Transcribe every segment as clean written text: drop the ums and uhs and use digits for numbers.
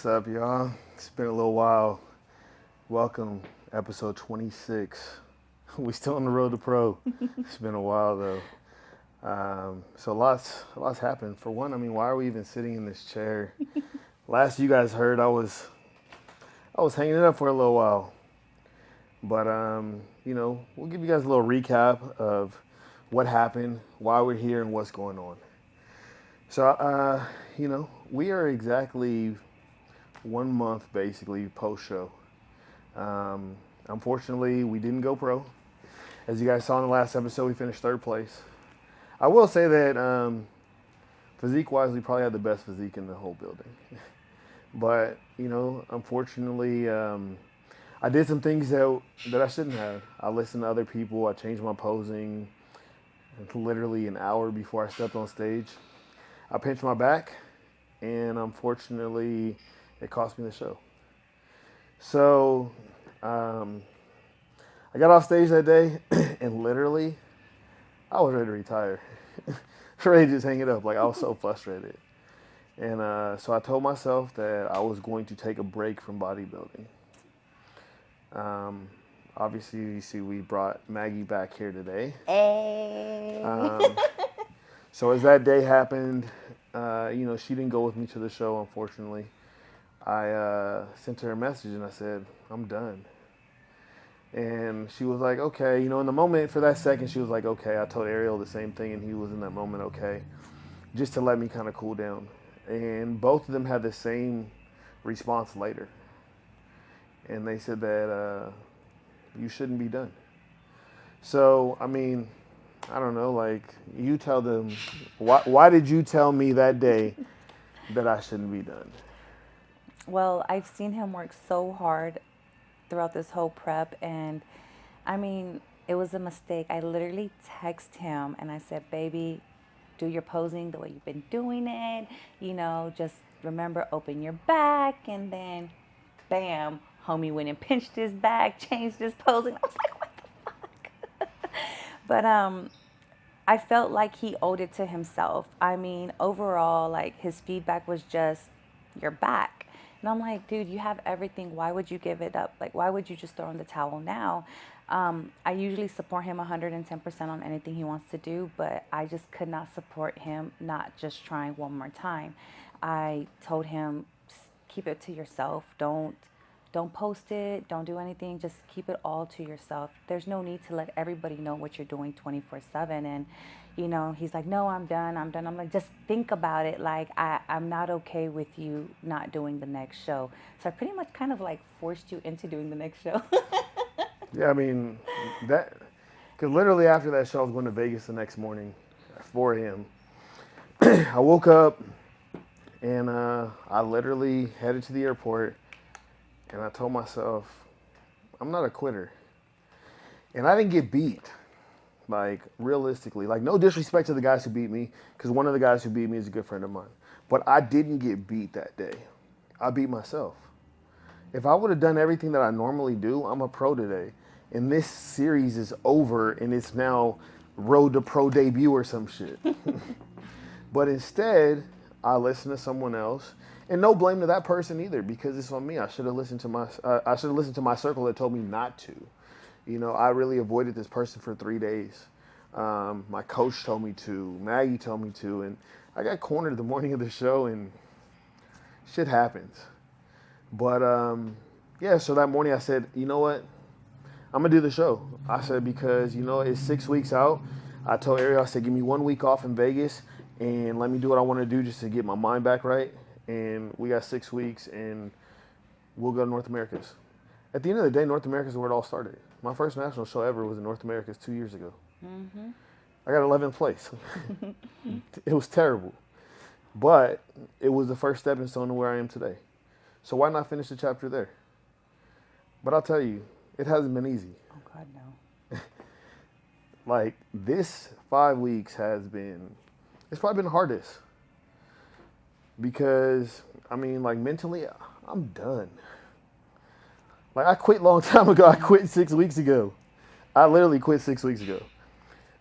What's up, y'all? It's been a little while. Welcome, episode 26. We still on the road to pro. It's been a while though. So lots happened. For one, I mean, why are we even sitting in this chair? Last you guys heard, I was hanging it up for a little while. But we'll give you guys a little recap of what happened, why we're here, and what's going on. So, we are exactly 1 month basically post-show. Unfortunately, we didn't go pro. As you guys saw in the last episode, we finished third place. I will say that physique-wise, we probably had the best physique in the whole building. But, unfortunately, I did some things that I shouldn't have. I listened to other people. I changed my posing literally an hour before I stepped on stage. I pinched my back, and unfortunately, it cost me the show. So, I got off stage that day, and literally, I was ready to retire. Ready to just hang it up. Like, I was so frustrated. And so I told myself that I was going to take a break from bodybuilding. Obviously, you see we brought Maggie back here today. Hey. So as that day happened, she didn't go with me to the show, unfortunately. I sent her a message and I said, I'm done. And she was like, okay. In the moment, for that second, she was like, okay. I told Ariel the same thing, and he was in that moment, okay, just to let me kind of cool down. And both of them had the same response later. And they said that you shouldn't be done. So, I mean, I don't know, like, you tell them, why did you tell me that day that I shouldn't be done? Well, I've seen him work so hard throughout this whole prep, and I mean, it was a mistake. I literally texted him and I said, baby, do your posing the way you've been doing it. Just remember, open your back, and then bam, homie went and pinched his back, changed his posing. I was like, what the fuck? But I felt like he owed it to himself. I mean, overall, like, his feedback was just, you're back. And I'm like, dude, you have everything. Why would you give it up? Like, why would you just throw in the towel now? I usually support him 110% on anything he wants to do, but I just could not support him not just trying one more time. I told him, keep it to yourself. Don't post it. Don't do anything. Just keep it all to yourself. There's no need to let everybody know what you're doing 24/7. And, he's like, no, I'm done. I'm like, just think about it. Like, I'm not okay with you not doing the next show. So I pretty much kind of like forced you into doing the next show. Yeah, I mean, because literally after that show, I was going to Vegas the next morning at 4 a.m. I woke up and I literally headed to the airport. And I told myself, I'm not a quitter. And I didn't get beat, like, realistically. Like, no disrespect to the guys who beat me, because one of the guys who beat me is a good friend of mine. But I didn't get beat that day. I beat myself. If I would have done everything that I normally do, I'm a pro today. And this series is over, and it's now road to pro debut or some shit. But instead, I listened to someone else. And no blame to that person either, because it's on me. I should have listened to my circle that told me not to. I really avoided this person for 3 days. My coach told me to. Maggie told me to, and I got cornered the morning of the show, and shit happens. But so that morning I said, you know what? I'm gonna do the show. I said, because it's 6 weeks out. I told Ariel, I said, give me 1 week off in Vegas, and let me do what I want to do just to get my mind back right. And we got 6 weeks, and we'll go to North America's. At the end of the day, North America's is where it all started. My first national show ever was in North America's 2 years ago. Mm-hmm. I got 11th place. It was terrible. But it was the first stepping stone to where I am today. So why not finish the chapter there? But I'll tell you, it hasn't been easy. Oh, God, no. Like, this 5 weeks it's probably been the hardest. Because, I mean, like, mentally, I'm done. Like, I quit a long time ago. I quit 6 weeks ago. I literally quit 6 weeks ago.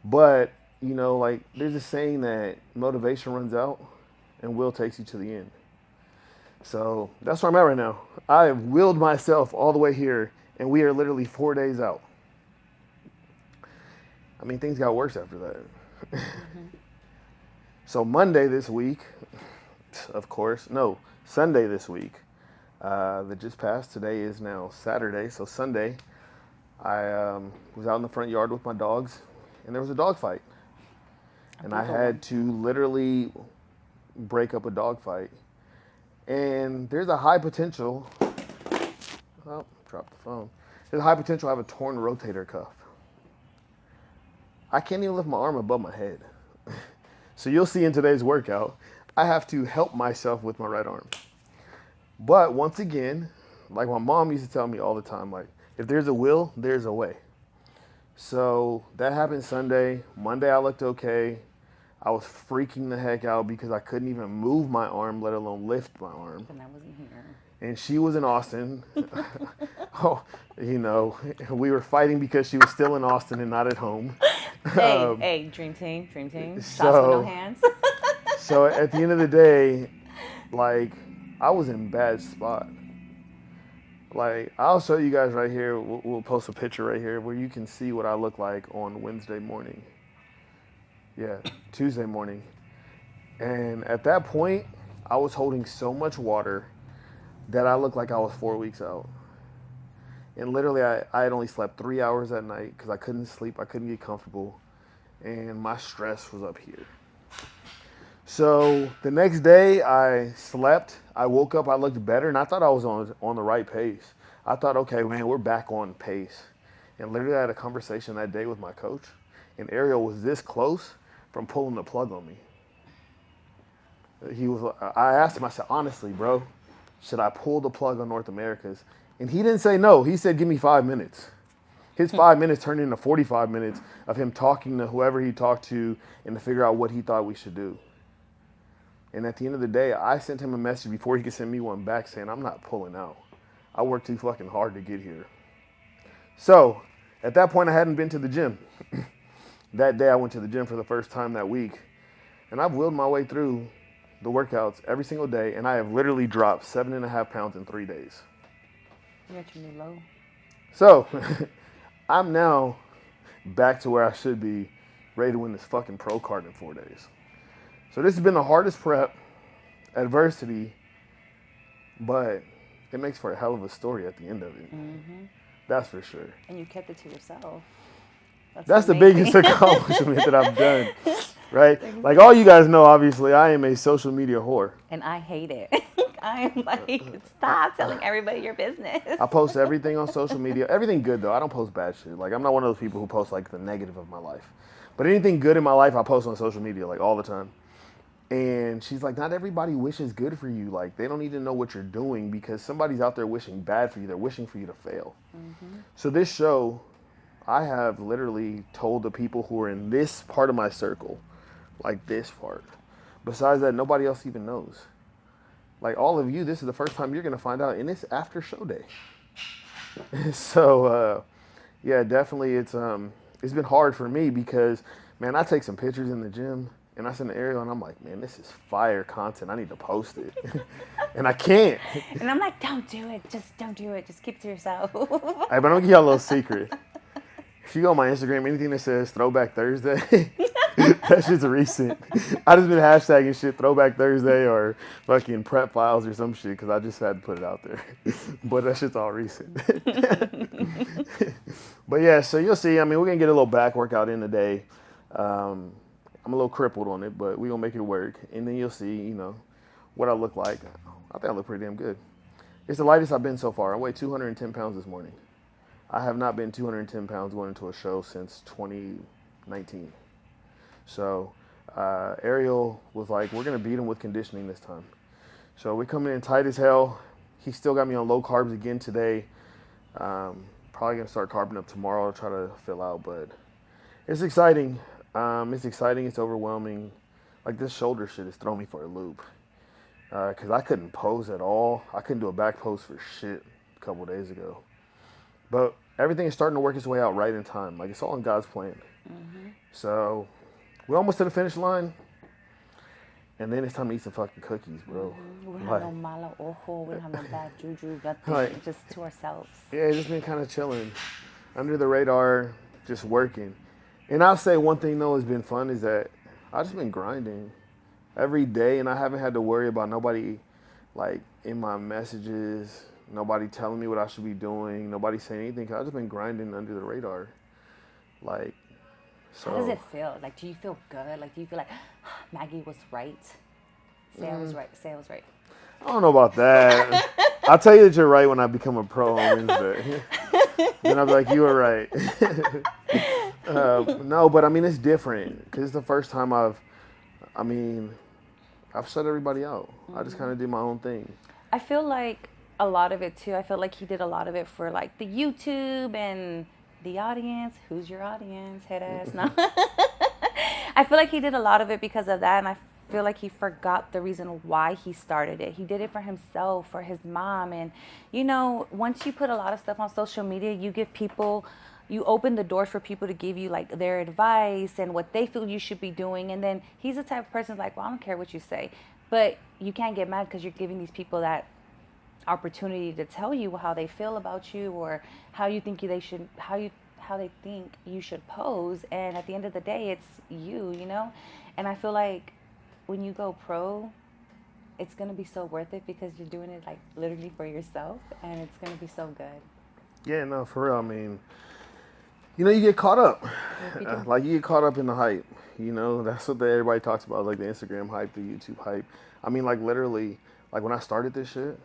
But, there's a saying that motivation runs out and will takes you to the end. So that's where I'm at right now. I have willed myself all the way here, and we are literally 4 days out. I mean, things got worse after that. Mm-hmm. So Monday this week, of course, no, Sunday this week, that just passed. Today is now Saturday, so Sunday, I was out in the front yard with my dogs, and there was a dog fight. And I had to literally break up a dog fight. And there's a high potential, oh, dropped the phone. There's a high potential I have a torn rotator cuff. I can't even lift my arm above my head. So you'll see in today's workout, I have to help myself with my right arm. But once again, like my mom used to tell me all the time, like, if there's a will, there's a way. So that happened Sunday. Monday I looked okay. I was freaking the heck out because I couldn't even move my arm, let alone lift my arm. And I wasn't here. And she was in Austin. Oh, you know, we were fighting because she was still in Austin and not at home. Hey, dream team. Shots with no hands. So at the end of the day, like, I was in bad spot. Like, I'll show you guys right here. We'll post a picture right here where you can see what I look like on Wednesday morning. Yeah, Tuesday morning. And at that point, I was holding so much water that I looked like I was 4 weeks out. And literally, I had only slept 3 hours that night because I couldn't sleep. I couldn't get comfortable. And my stress was up here. So the next day, I slept. I woke up. I looked better. And I thought I was on the right pace. I thought, okay, man, we're back on pace. And literally, I had a conversation that day with my coach. And Ariel was this close from pulling the plug on me. I asked him, I said, honestly, bro, should I pull the plug on North America's? And he didn't say no. He said, give me 5 minutes. His 5 minutes turned into 45 minutes of him talking to whoever he talked to and to figure out what he thought we should do. And at the end of the day, I sent him a message before he could send me one back saying, I'm not pulling out. I worked too fucking hard to get here. So at that point, I hadn't been to the gym. That day, I went to the gym for the first time that week. And I've willed my way through the workouts every single day. And I have literally dropped 7.5 pounds in 3 days. You're at your new low. So I'm now back to where I should be, ready to win this fucking pro card in 4 days. So this has been the hardest prep, adversity, but it makes for a hell of a story at the end of it. Mm-hmm. That's for sure. And you kept it to yourself. That's the biggest accomplishment that I've done, right? Like all you guys know, obviously, I am a social media whore. And I hate it. I am like, stop telling everybody your business. I post everything on social media. Everything good, though. I don't post bad shit. Like, I'm not one of those people who post, like, the negative of my life. But anything good in my life, I post on social media, like, all the time. And she's like, not everybody wishes good for you. Like, they don't need to know what you're doing because somebody's out there wishing bad for you. They're wishing for you to fail. Mm-hmm. So this show, I have literally told the people who are in this part of my circle, like this part. Besides that, nobody else even knows. Like all of you, this is the first time you're going to find out, and it's after show day. So, yeah, definitely it's been hard for me because, man, I take some pictures in the gym, and I send to Ariel, and I'm like, man, this is fire content. I need to post it. And I can't. And I'm like, don't do it. Just don't do it. Just keep it to yourself. Hey, but I'm going to give y'all a little secret. If you go on my Instagram, anything that says Throwback Thursday, that shit's recent. I just been hashtagging shit Throwback Thursday or fucking prep files or some shit because I just had to put it out there. But that shit's all recent. But yeah, so you'll see. I mean, we're going to get a little back workout in today. I'm a little crippled on it, but we're going to make it work. And then you'll see, you know, what I look like. I think I look pretty damn good. It's the lightest I've been so far. I weighed 210 pounds this morning. I have not been 210 pounds going into a show since 2019. So Ariel was like, we're going to beat him with conditioning this time. So we come in tight as hell. He still got me on low carbs again today. Probably going to start carbing up tomorrow to try to fill out. But it's exciting. It's overwhelming. Like this shoulder shit has thrown me for a loop. Because I couldn't pose at all. I couldn't do a back pose for shit a couple days ago. But everything is starting to work its way out right in time. Like, it's all in God's plan. Mm-hmm. So, we're almost to the finish line. And then it's time to eat some fucking cookies, bro. We don't have no malo ojo. We don't have no bad juju. Nothing. Like, just to ourselves. yeah, just been kind of chilling, under the radar, just working. And I'll say one thing though has been fun is that I've just been grinding every day, and I haven't had to worry about nobody like in my messages, nobody telling me what I should be doing, nobody saying anything. 'Cause I've just been grinding under the radar, like. So. How does it feel? Like, do you feel good? Like, do you feel like Maggie was right? Say I was right. Say I was right. I don't know about that. I'll tell you that you're right when I become a pro on Wednesday. Then I'll be like, you were right. No, but I mean, it's different because it's the first time I've shut everybody out. I just kind of did my own thing. I feel like a lot of it too. I feel like he did a lot of it for like the YouTube and the audience. Who's your audience? Head ass. No. I feel like he did a lot of it because of that, and I feel like he forgot the reason why he started it. He did it for himself, for his mom, and once you put a lot of stuff on social media, you open the doors for people to give you like their advice and what they feel you should be doing. And then he's the type of person like, well, I don't care what you say, but you can't get mad because you're giving these people that opportunity to tell you how they feel about you or how you think how they think you should pose. And at the end of the day, it's you. And I feel like when you go pro, it's going to be so worth it because you're doing it like literally for yourself, and it's going to be so good. Yeah, no, for real. I mean, you get caught up. Like, you get caught up in the hype. That's what everybody talks about, like the Instagram hype, the YouTube hype. I mean, like, literally, like when I started this shit,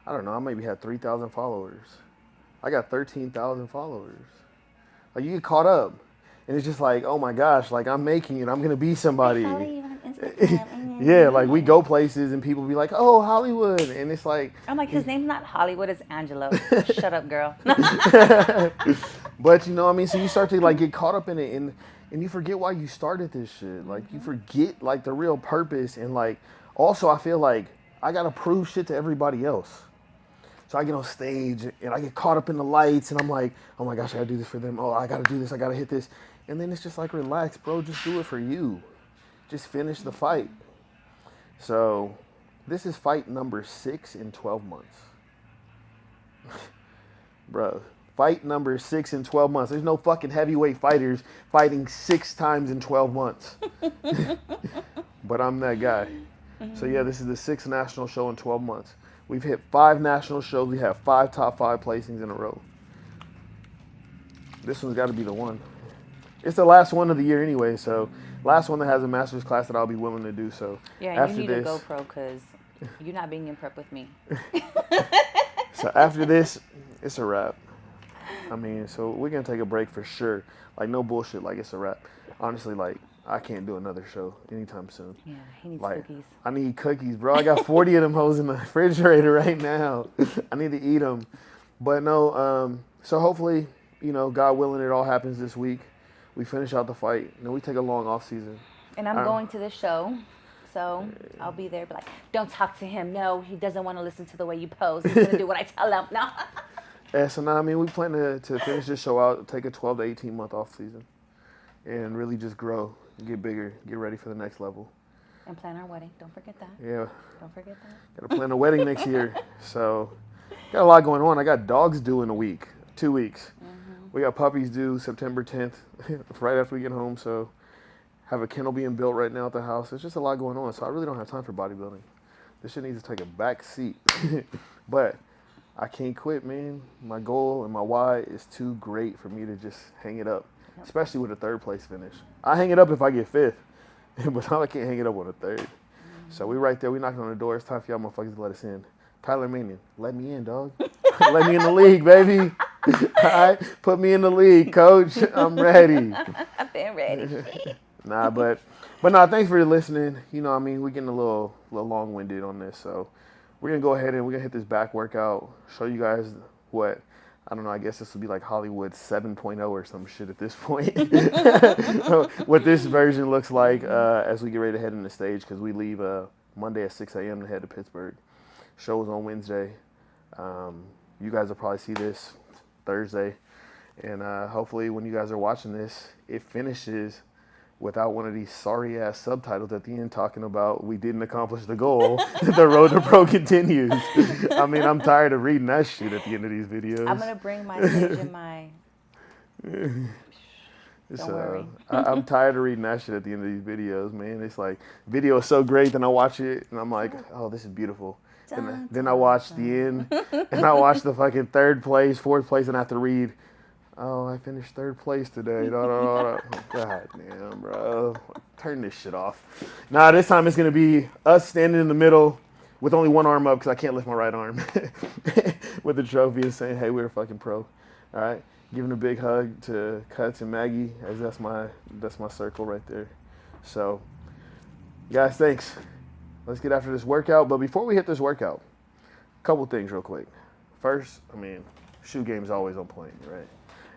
I don't know, I maybe had 3,000 followers. I got 13,000 followers. Like, you get caught up. And it's just like, oh my gosh, like, I'm making it. I'm going to be somebody. I follow you on Instagram. Yeah, like, we go places and people be like, oh, Hollywood. And it's like. I'm like, his name's not Hollywood, it's Angelo. Shut up, girl. But, so you start to, like, get caught up in it. And you forget why you started this shit. Like, you forget, like, the real purpose. And, like, also I feel like I got to prove shit to everybody else. So I get on stage and I get caught up in the lights and I'm like, oh my gosh, I gotta do this for them. Oh, I gotta do this. I gotta hit this. And then it's just like, relax, bro. Just do it for you. Just finish the fight. So this is fight number 6 in 12 months. Bro, fight number 6 in 12 months. There's no fucking heavyweight fighters fighting 6 times in 12 months. But I'm that guy. So yeah, this is the 6th national show in 12 months. We've hit 5 national shows. We have 5 top 5 placings in a row. This one's got to be the one. It's the last one of the year anyway, so last one that has a master's class that I'll be willing to do. So yeah, after you need this, to go pro because you're not being in prep with me. So after this, it's a wrap. I mean, so we're going to take a break for sure. Like, no bullshit. Like, it's a wrap. Honestly, like, I can't do another show anytime soon. Yeah, he needs like, cookies. I need cookies, bro. I got 40 of them hoes in the refrigerator right now. I need to eat them. But no, so hopefully, God willing, it all happens this week. We finish out the fight, and then we take a long off season. And I'm going to the show, so I'll be there. But like, don't talk to him. No, he doesn't want to listen to the way you pose. He's gonna do what I tell him. No. Yeah, so now, I mean, we plan to finish this show out, take a 12 to 18 month off season, and really just grow. Get bigger, get ready for the next level. And plan our wedding. Don't forget that. Yeah. Don't forget that. Got to plan a wedding next year. So, got a lot going on. I got dogs due in a week, 2 weeks. We got puppies due September 10th, right after we get home. So, have a kennel being built right now at the house. There's just a lot going on. So, I really don't have time for bodybuilding. This shit needs to take a back seat. But I can't quit, man. My goal and my why is too great for me to just hang it up. Especially with a 3rd place finish. I hang it up if I get 5th, but I can't hang it up on a 3rd. So we right there. We knocking on the door. It's time for y'all motherfuckers to let us in. Tyler Manion, let me in, dog. Let me in the league, baby. All right, put me in the league, coach. I'm ready. I've been ready. But nah. Thanks for listening. We're getting a little long-winded on this, so we're gonna go ahead and we're gonna hit this back workout. Show you guys what. I don't know, I guess this would be like Hollywood 7.0 or some shit at this point. What this version looks like as we get ready to head in the stage, because we leave Monday at 6 a.m. to head to Pittsburgh. Show is on Wednesday. You guys will probably see this Thursday. And hopefully when you guys are watching this, it finishes without one of these sorry ass subtitles at the end talking about we didn't accomplish the goal. The road to pro continues. I mean, I'm tired of reading that shit at the end of these videos. I'm gonna bring my page and my. Don't worry. I'm tired of reading that shit at the end of these videos, man. It's like, video is so great, then I watch it and I'm like, oh, this is beautiful. Then I watch the end and I watch the fucking 3rd place, 4th place, and I have to read, oh, I finished 3rd place today. God damn, bro. Turn this shit off. Nah, this time it's going to be us standing in the middle with only one arm up because I can't lift my right arm with the trophy and saying, hey, we're fucking pro. All right. Giving a big hug to Cuts and Maggie, as that's my circle right there. So, guys, thanks. Let's get after this workout. But before we hit this workout, a couple things real quick. First, I mean, shoe game's always on point, right?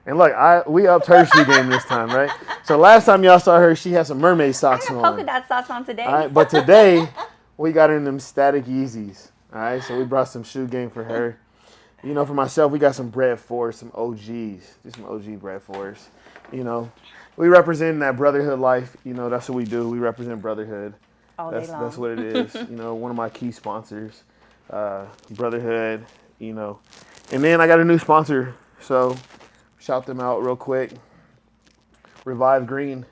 And look, we upped her shoe game this time, right? So last time y'all saw her, she had some mermaid socks on. I got polka dot socks on today. All right, but today we got her in them static Yeezys. All right, so we brought some shoe game for her. You know, for myself, we got some Bread Force, some OGs, just some OG Bread Force. You know, we represent that brotherhood life. You know, that's what we do. We represent brotherhood. All day long. That's what it is. You know, one of my key sponsors, brotherhood. You know, and then I got a new sponsor, so shout them out real quick. Revive Green,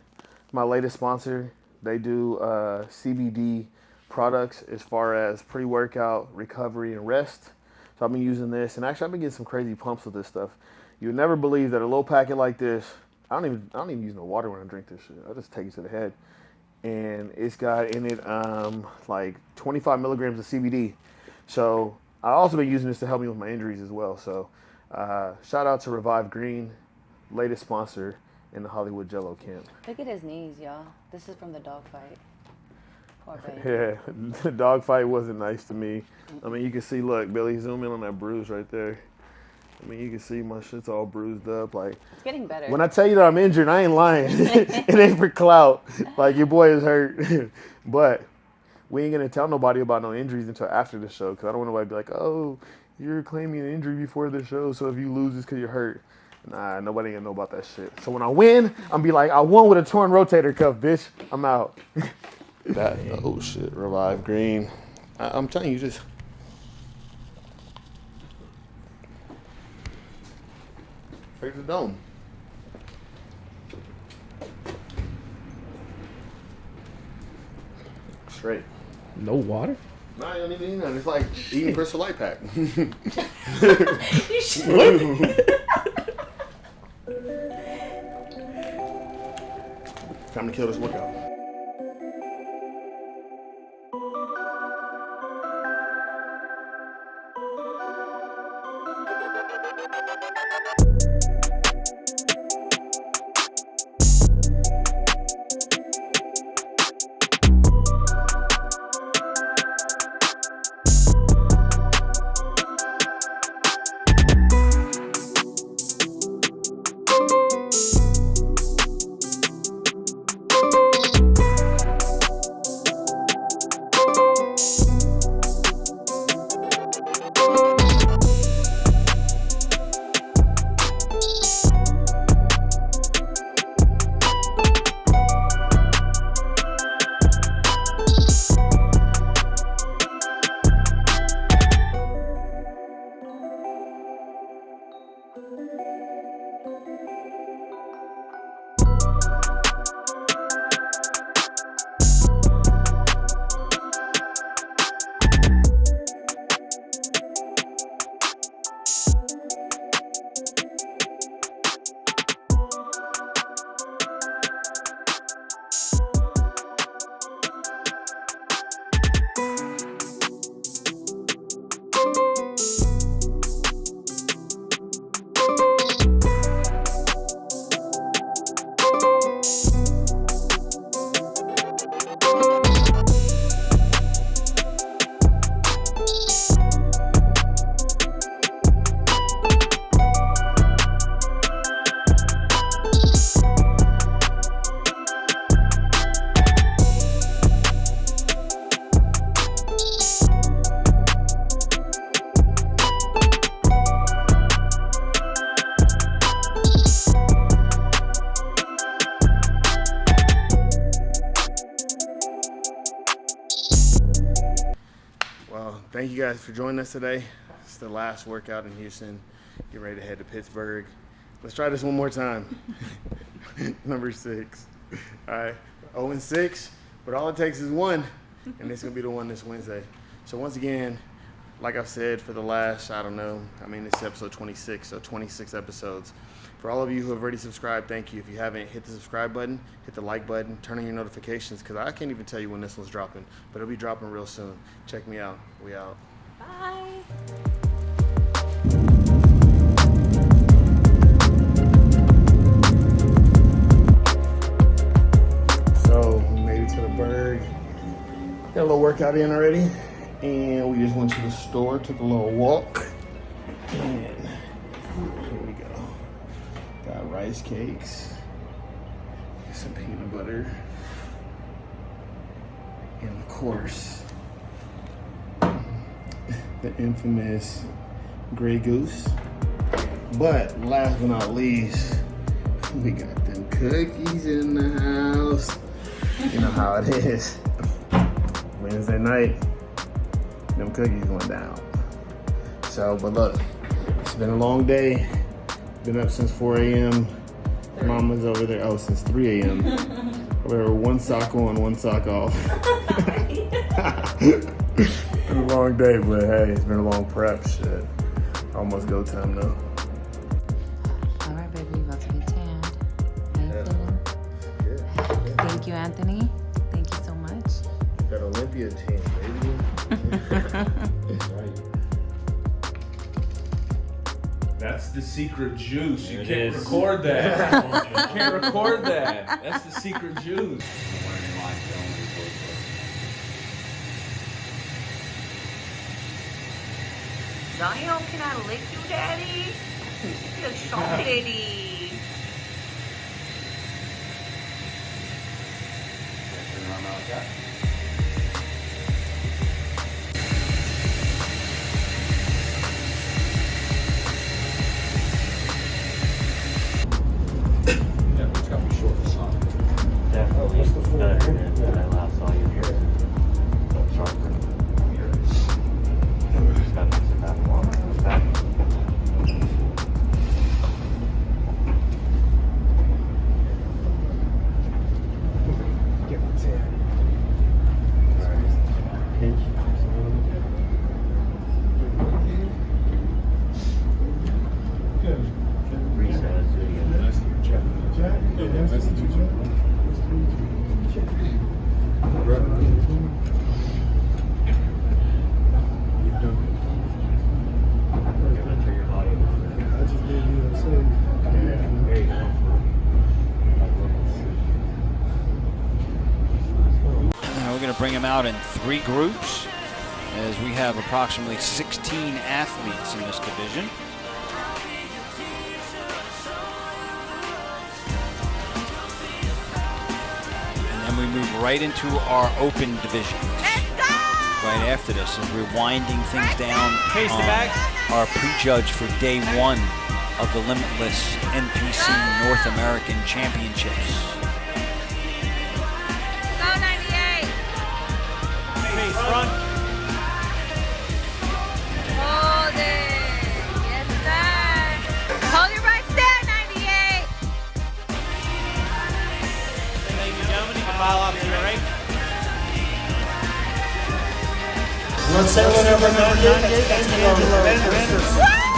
my latest sponsor. They do CBD products as far as pre-workout, recovery, and rest. So I've been using this, and actually I've been getting some crazy pumps with this stuff. You would never believe that a little packet like this. I don't even use no water when I drink this shit. I just take it to the head, and it's got in it like 25 milligrams of CBD. So I also been using this to help me with my injuries as well. So shout out to Revive Green, latest sponsor in the Hollywoodgelo camp. Look at his knees, y'all. This is from the dog fight. Poor baby. Yeah, the dog fight wasn't nice to me. I mean, you can see, look, Billy, zoom in on that bruise right there. I mean, you can see my shit's all bruised up. Like, It's getting better. when I tell you that I'm injured, I ain't lying. It ain't for clout. Like, your boy is hurt. But we ain't going to tell nobody about no injuries until after the show, because I don't want nobody to be like, oh, you're claiming an injury before the show, so if you lose, it's because you're hurt. Nah, nobody ain't gonna know about that shit. So when I win, I'm be like, I won with a torn rotator cuff, bitch. I'm out. Oh shit, Revive Green. I'm telling you, just break the dome. Straight. No water? No, you don't even need that. It's like eating Crystal Light Pack. You should. Time to kill this workout. thank you guys for joining us today. It's the last workout in Houston. Get ready to head to Pittsburgh. Let's try this one more time. Number 6. All right, 0-6, but all it takes is one, and it's going to be the one this Wednesday. So once again, like I've said for the last, I don't know, this is episode 26, so 26 episodes. For all of you who have already subscribed, thank you. If you haven't, hit the subscribe button, hit the like button, turn on your notifications, because I can't even tell you when this one's dropping, but it'll be dropping real soon. Check me out. We out. Bye. So we made it to the Berg. Got a little workout in already, and we just went to the store, took a little walk, and here we go. Got rice cakes, some peanut butter, and of course, the infamous Grey Goose. But last but not least, we got them cookies in the house. You know how it is. Wednesday night, them cookies went down. So, but look, it's been a long day. Been up since 4 a.m. Mama's over there, since 3 a.m. Over there, one sock on, one sock off. Been a long day, but hey, it's been a long prep. Shit. Almost go time though. All right, baby, you about to get tanned. How you feeling? Good. Thank you, Anthony. Thank you so much. That Olympia tan, baby. That's right. That's the secret juice. You can't record that. You can't record that. That's the secret juice. Zion, can I lick you, Daddy? You're so pretty. Yeah, it's got to be short and soft. Definitely better than I last saw you here. But sharper. Just gotta mix it back more. Back. Get my tan. Pinch. Reset it to the We're going to bring them out in 3 groups as we have approximately 16 athletes in this division. And then we move right into our open division. Right after this, as we're winding things down on our prejudge for day 1 of the Limitless NPC North American Championships. Front. Hold it. Yes, sir. Hold it right there, 98. Ladies and gentlemen, you can file off to your right. Let's say whatever 98, that's Angela.